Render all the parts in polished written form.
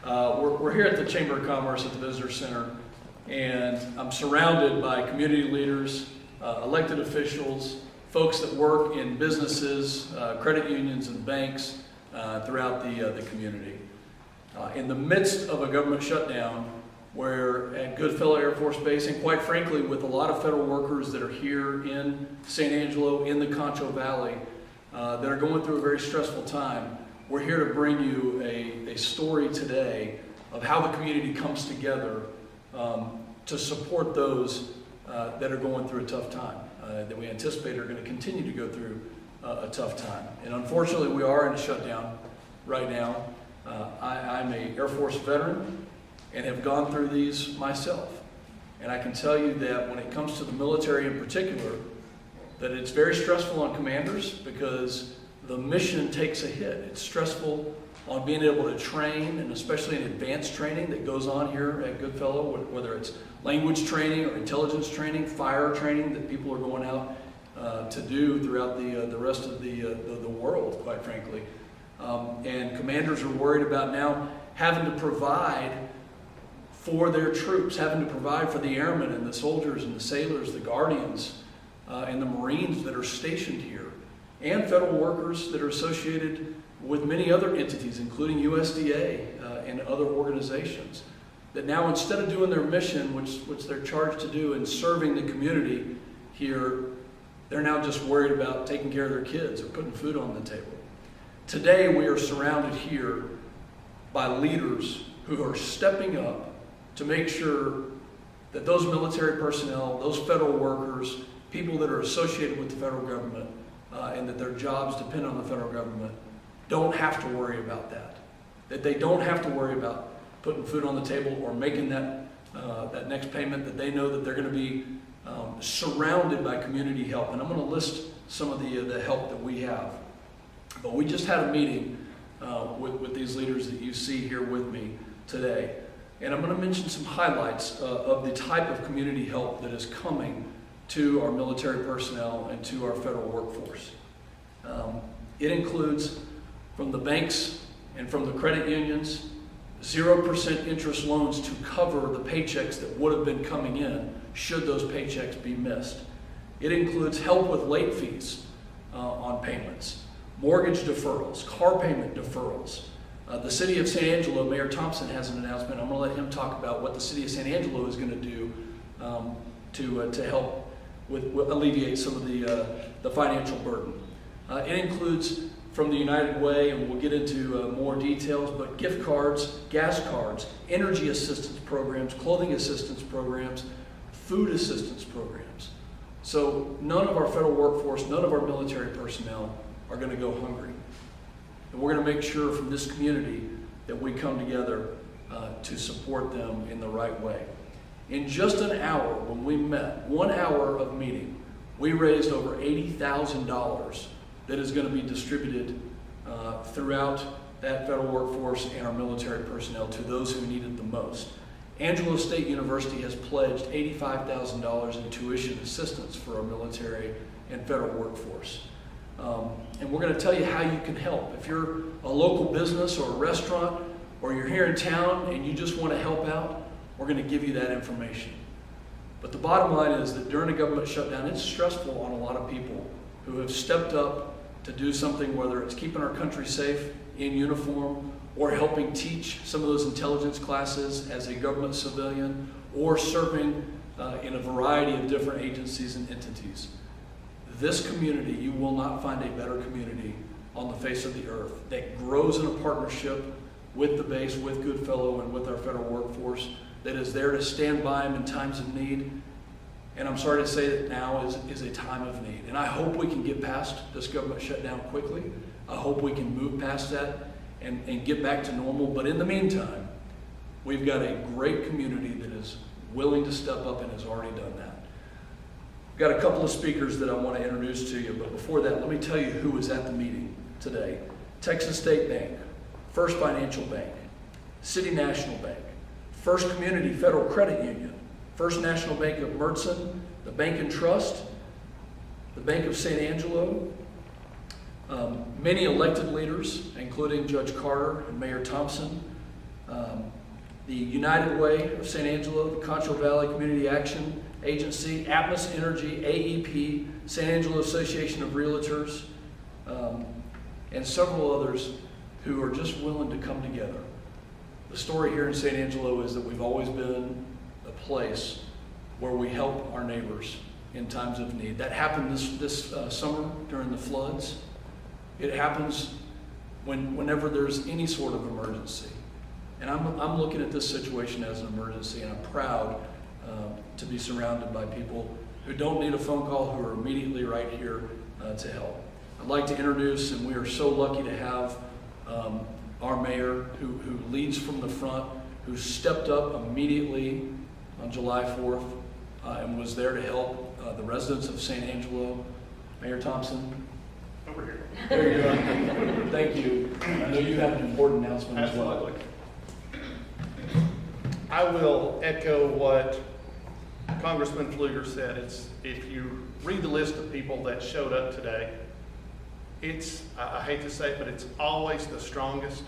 We're here at the Chamber of Commerce at the Visitor Center, and I'm surrounded by community leaders, elected officials, folks that work in businesses, credit unions, and banks throughout the community. In the midst of a government shutdown, where at Goodfellow Air Force Base, and quite frankly with a lot of federal workers that are here in San Angelo, in the Concho Valley, that are going through a very stressful time, we're here to bring you a story today of how the community comes together to support those that are going through a tough time, that we anticipate are going to continue to go through a tough time. And unfortunately, we are in a shutdown right now. I'm an Air Force veteran and have gone through these myself. And I can tell you that when it comes to the military in particular, that it's very stressful on commanders because the mission takes a hit. It's stressful on being able to train, and especially in advanced training that goes on here at Goodfellow, whether it's language training or intelligence training, fire training that people are going out to do throughout the rest of the world, quite frankly. And commanders are worried about now having to provide for their troops, having to provide for the airmen and the soldiers and the sailors, the guardians, and the Marines that are stationed here, and federal workers that are associated with many other entities, including USDA and other organizations, that now instead of doing their mission, which they're charged to do, and serving the community here, they're now just worried about taking care of their kids or putting food on the table. Today we are surrounded here by leaders who are stepping up to make sure that those military personnel, those federal workers, people that are associated with the federal government, and that their jobs depend on the federal government, don't have to worry about that. That they don't have to worry about putting food on the table or making that next payment, that they know that they're going to be surrounded by community help. And I'm going to list some of the help that we have. But we just had a meeting with these leaders that you see here with me today. And I'm going to mention some highlights of the type of community help that is coming to our military personnel and to our federal workforce. It includes, from the banks and from the credit unions, 0% interest loans to cover the paychecks that would have been coming in should those paychecks be missed. It includes help with late fees on payments, mortgage deferrals, car payment deferrals. The city of San Angelo, Mayor Thompson has an announcement. I'm going to let him talk about what the city of San Angelo is going to do to help alleviate some of the financial burden. It includes from the United Way, and we'll get into more details, but gift cards, gas cards, energy assistance programs, clothing assistance programs, food assistance programs. So none of our federal workforce, none of our military personnel are going to go hungry. And we're going to make sure from this community that we come together to support them in the right way. In just an hour, when we met, 1 hour of meeting, we raised over $80,000 that is going to be distributed throughout that federal workforce and our military personnel to those who need it the most. Angelo State University has pledged $85,000 in tuition assistance for our military and federal workforce. And we're going to tell you how you can help. If you're a local business or a restaurant, or you're here in town and you just want to help out, we're going to give you that information. But the bottom line is that during a government shutdown, it's stressful on a lot of people who have stepped up to do something, whether it's keeping our country safe in uniform, or helping teach some of those intelligence classes as a government civilian, or serving in a variety of different agencies and entities. This community, you will not find a better community on the face of the earth that grows in a partnership with the base, with Goodfellow, and with our federal workforce, that is there to stand by them in times of need. And I'm sorry to say that now is a time of need. And I hope we can get past this government shutdown quickly. I hope we can move past that and get back to normal. But in the meantime, we've got a great community that is willing to step up and has already done that. I've got a couple of speakers that I want to introduce to you, but before that, let me tell you who was at the meeting today. Texas State Bank, First Financial Bank, City National Bank, First Community Federal Credit Union, First National Bank of Mertzen, the Bank and Trust, the Bank of San Angelo, many elected leaders, including Judge Carter and Mayor Thompson, the United Way of San Angelo, the Concho Valley Community Action Agency, Atmos Energy, AEP, San Angelo Association of Realtors, and several others who are just willing to come together. The story here in San Angelo is that we've always been a place where we help our neighbors in times of need. That happened this summer during the floods. It happens whenever there's any sort of emergency. And I'm looking at this situation as an emergency, and I'm proud to be surrounded by people who don't need a phone call, who are immediately right here to help. I'd like to introduce, and we are so lucky to have our mayor who leads from the front, who stepped up immediately on July 4th and was there to help the residents of San Angelo. Mayor Thompson. Over here. There you go. Thank you. I know you have an important announcement as well. Absolutely. I will echo what Congressman Pfluger said. If you read the list of people that showed up today, I hate to say it, but it's always the strongest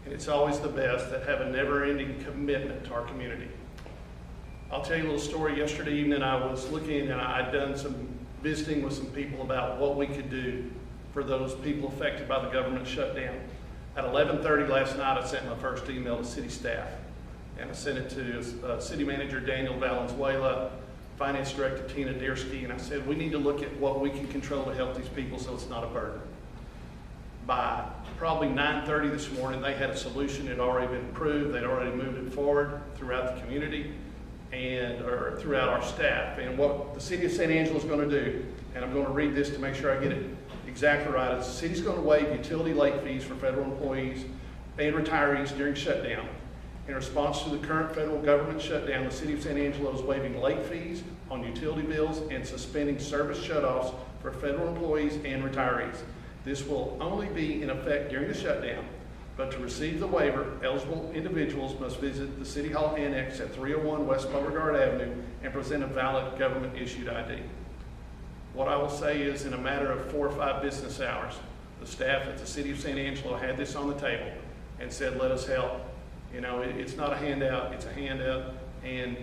and it's always the best that have a never-ending commitment to our community. I'll tell you a little story. Yesterday evening I was looking and I'd done some visiting with some people about what we could do for those people affected by the government shutdown. At 11:30 last night I sent my first email to city staff. And I sent it to City Manager Daniel Valenzuela, Finance Director Tina Deersky, and I said, we need to look at what we can control to help these people so it's not a burden. By probably 9:30 this morning, they had a solution. It had already been approved. They'd already moved it forward throughout the community or throughout our staff. And what the City of San Angelo is going to do, and I'm going to read this to make sure I get it exactly right, is the city's going to waive utility late fees for federal employees and retirees during shutdown. In response to the current federal government shutdown, the City of San Angelo is waiving late fees on utility bills and suspending service shutoffs for federal employees and retirees. This will only be in effect during the shutdown, but to receive the waiver, eligible individuals must visit the City Hall Annex at 301 West Beauregard Avenue and present a valid government-issued ID. What I will say is, in a matter of 4 or 5 business hours, the staff at the City of San Angelo had this on the table and said, let us help. You know, it's not a handout, it's a handout. And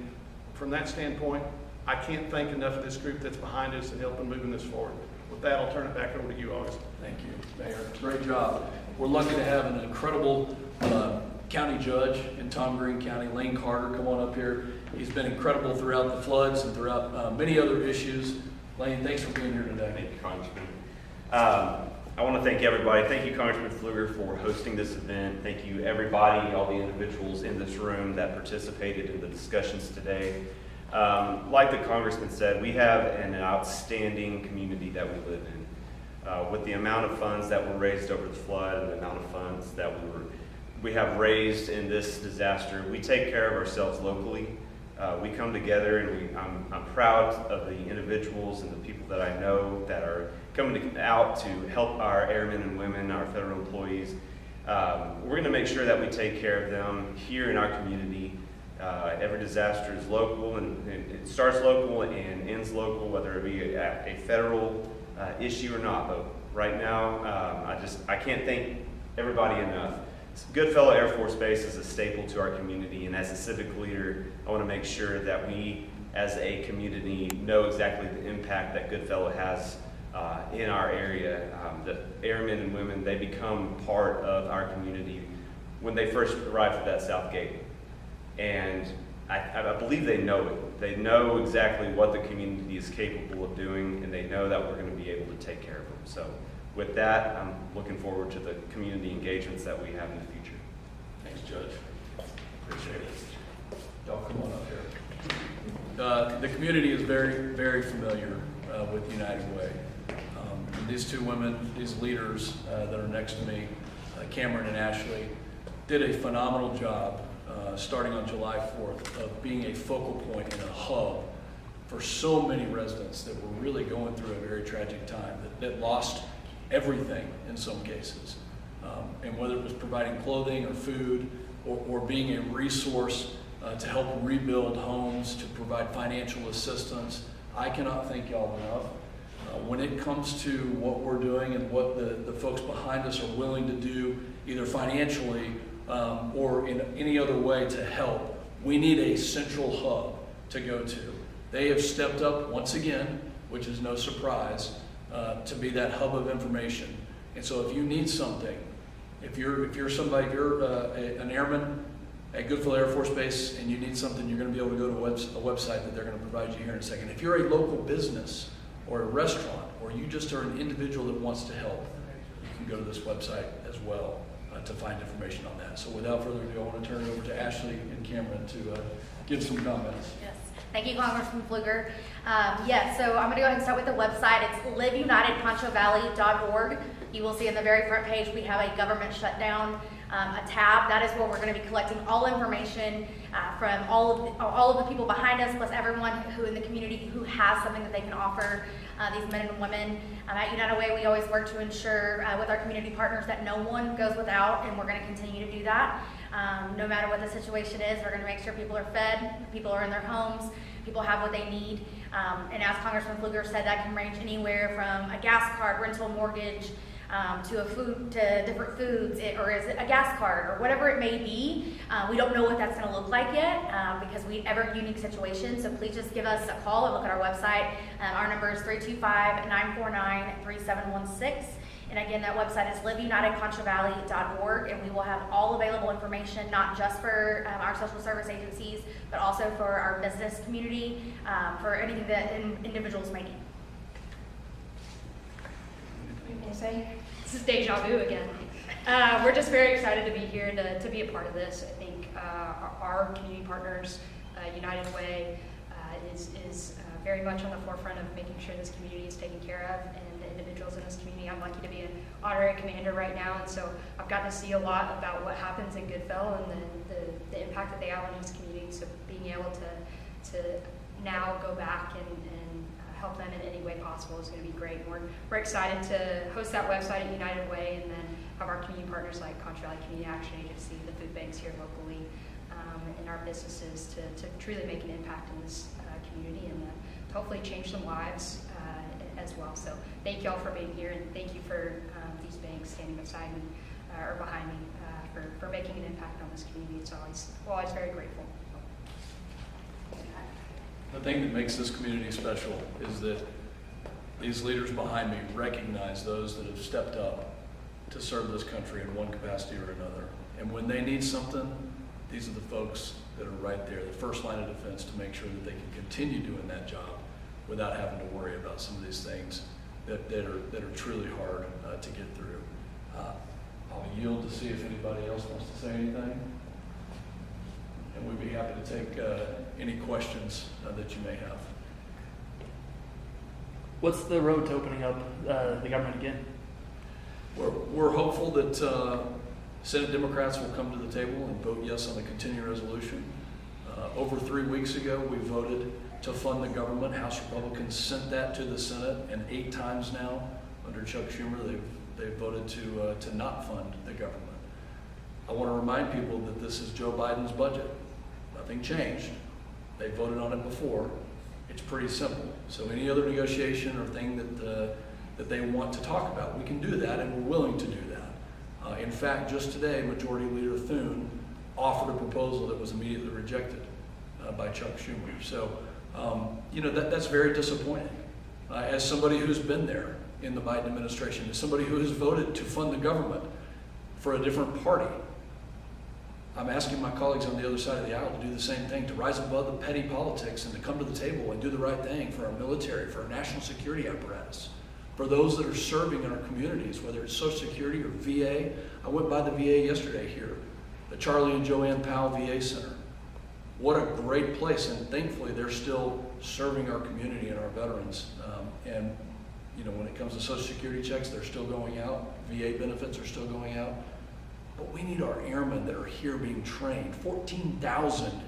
from that standpoint, I can't thank enough of this group that's behind us and helping moving this forward. With that, I'll turn it back over to you, August. Thank you, Mayor. Great job. We're lucky to have an incredible county judge in Tom Green County, Lane Carter. Come on up here. He's been incredible throughout the floods and throughout many other issues. Lane, thanks for being here today. Thank you, Congressman. I want to thank everybody. Thank you, Congressman Pfluger, for hosting this event. Thank you, everybody, all the individuals in this room that participated in the discussions today. Like the Congressman said, we have an outstanding community that we live in. With the amount of funds that were raised over the flood and the amount of funds that we have raised in this disaster, we take care of ourselves locally. We come together, and I'm proud of the individuals and the people that I know that are coming out to help our airmen and women, our federal employees. We're going to make sure that we take care of them here in our community. Every disaster is local, and it starts local and ends local, whether it be a federal issue or not. But right now, I can't thank everybody enough. Goodfellow Air Force Base is a staple to our community, and as a civic leader, I want to make sure that we, as a community, know exactly the impact that Goodfellow has in our area. The airmen and women, they become part of our community when they first arrive at that south gate. And I believe they know it. They know exactly what the community is capable of doing, and they know that we're going to be able to take care of them. So with that, I'm looking forward to the community engagements that we have in the future. Thanks, Judge. Appreciate it. Y'all come on up here. The community is very, very familiar with United Way. And these two women, these leaders that are next to me, Cameron and Ashley, did a phenomenal job starting on July 4th of being a focal point and a hub for so many residents that were really going through a very tragic time, that lost everything in some cases. And whether it was providing clothing or food or being a resource to help rebuild homes, to provide financial assistance, I cannot thank y'all enough. When it comes to what we're doing and what the folks behind us are willing to do, either financially or in any other way to help, we need a central hub to go to. They have stepped up once again, which is no surprise, to be that hub of information. And so if you need something, if you're an airman at Goodville Air Force Base and you need something, you're going to be able to go to a website that they're going to provide you here in a second. If you're a local business or a restaurant, or you just are an individual that wants to help, you can go to this website as well to find information on that. So without further ado, I want to turn it over to Ashley and Cameron to give some comments. Yes. Thank you, Congressman Pfluger. Yes, so I'm going to go ahead and start with the website. It's liveunitedcontrovalley.org. You will see in the very front page we have a government shutdown, a tab. That is where we're going to be collecting all information from all of the people behind us, plus everyone who in the community who has something that they can offer these men and women. At United Way, we always work to ensure with our community partners that no one goes without, and we're going to continue to do that. No matter what the situation is, we're going to make sure people are fed, people are in their homes, people have what they need. And as Congressman Pfluger said, that can range anywhere from a gas card, rental mortgage, to different foods, or is it a gas card, or whatever it may be. We don't know what that's going to look like yet because we ever unique situation. So please just give us a call and look at our website. Our number is 325-949-3716. And again, that website is liveunitedcontrovalley.org, and we will have all available information, not just for our social service agencies, but also for our business community, for anything that individuals may need. Say, this is deja vu again. We're just very excited to be here to be a part of this. I think our community partners, United Way, is very much on the forefront of making sure this community is taken care of, and the individuals in this community. I'm lucky to be an honorary commander right now, and so I've gotten to see a lot about what happens in Goodville and the impact that they have on this community. So being able to now go back and help them in any way possible is going to be great. We're excited to host that website at United Way, and then have our community partners like Contra Valley Community Action Agency, the food banks here locally, and our businesses to truly make an impact in this community and to hopefully change some lives as well. So thank you all for being here, and thank you for these banks standing beside me or behind me for making an impact on this community. We're always very grateful. The thing that makes this community special is that these leaders behind me recognize those that have stepped up to serve this country in one capacity or another. And when they need something, these are the folks that are right there, the first line of defense, to make sure that they can continue doing that job without having to worry about some of these things that are truly hard to get through. I'll yield to see if anybody else wants to say anything. And we'd be happy to take any questions that you may have. What's the road to opening up the government again? We're hopeful that Senate Democrats will come to the table and vote yes on the continuing resolution. Over 3 weeks ago, we voted to fund the government. House Republicans sent that to the Senate, and 8 times now, under Chuck Schumer, they've voted to not fund the government. I want to remind people that this is Joe Biden's budget. Nothing changed. They voted on it before. It's pretty simple. So any other negotiation or thing that they want to talk about, we can do that, and we're willing to do that. In fact, just today, Majority Leader Thune offered a proposal that was immediately rejected by Chuck Schumer. So, that's very disappointing. As somebody who's been there in the Biden administration, as somebody who has voted to fund the government for a different party, I'm asking my colleagues on the other side of the aisle to do the same thing, to rise above the petty politics and to come to the table and do the right thing for our military, for our national security apparatus, for those that are serving in our communities, whether it's Social Security or VA. I went by the VA yesterday here, the Charlie and Joanne Powell VA Center. What a great place, and thankfully they're still serving our community and our veterans. When it comes to Social Security checks, they're still going out. VA benefits are still going out. But we need our airmen that are here being trained. 14,000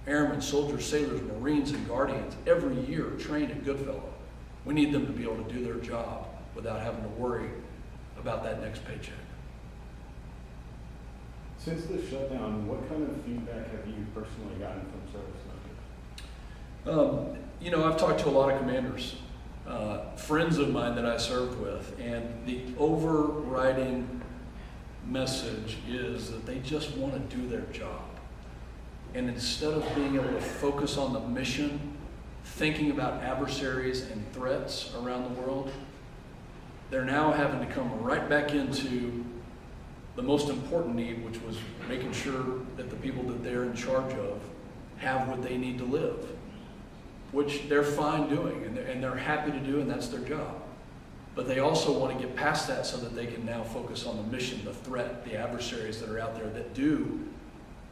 airmen, soldiers, sailors, Marines, and Guardians every year trained at Goodfellow. We need them to be able to do their job without having to worry about that next paycheck. Since the shutdown, what kind of feedback have you personally gotten from service members? I've talked to a lot of commanders, friends of mine that I served with, and the overriding message is that they just want to do their job. And instead of being able to focus on the mission, thinking about adversaries and threats around the world, they're now having to come right back into the most important need, which was making sure that the people that they're in charge of have what they need to live, which they're fine doing, and they're happy to do, and that's their job. But they also want to get past that so that they can now focus on the mission, the threat, the adversaries that are out there that do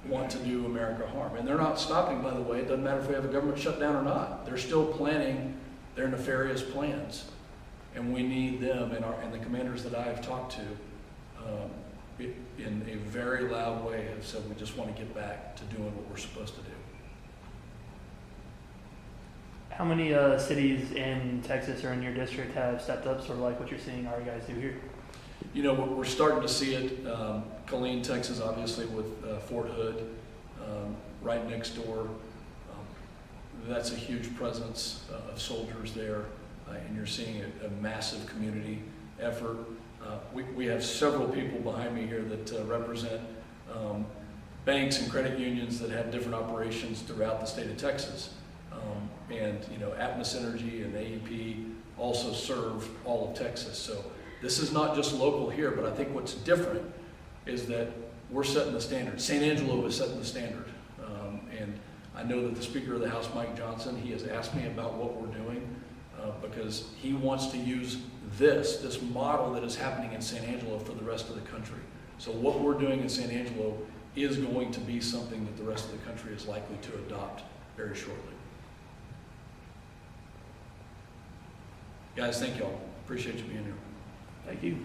want to do America harm. And they're not stopping, by the way. It doesn't matter if we have a government shutdown or not. They're still planning their nefarious plans. And we need them, and the commanders that I have talked to in a very loud way have said we just want to get back to doing what we're supposed to do. How many cities in Texas or in your district have stepped up, sort of like what you're seeing our guys do here? You know, we're starting to see it. Killeen, Texas, obviously, with Fort Hood, right next door. That's a huge presence of soldiers there, and you're seeing a massive community effort. We have several people behind me here that represent banks and credit unions that have different operations throughout the state of Texas. And, you know, Atmos Energy and AEP also serve all of Texas. So this is not just local here, but I think what's different is that we're setting the standard. San Angelo is setting the standard. And I know that the Speaker of the House, Mike Johnson, he has asked me about what we're doing because he wants to use this model that is happening in San Angelo for the rest of the country. So what we're doing in San Angelo is going to be something that the rest of the country is likely to adopt very shortly. Guys, thank y'all. Appreciate you being here. Thank you.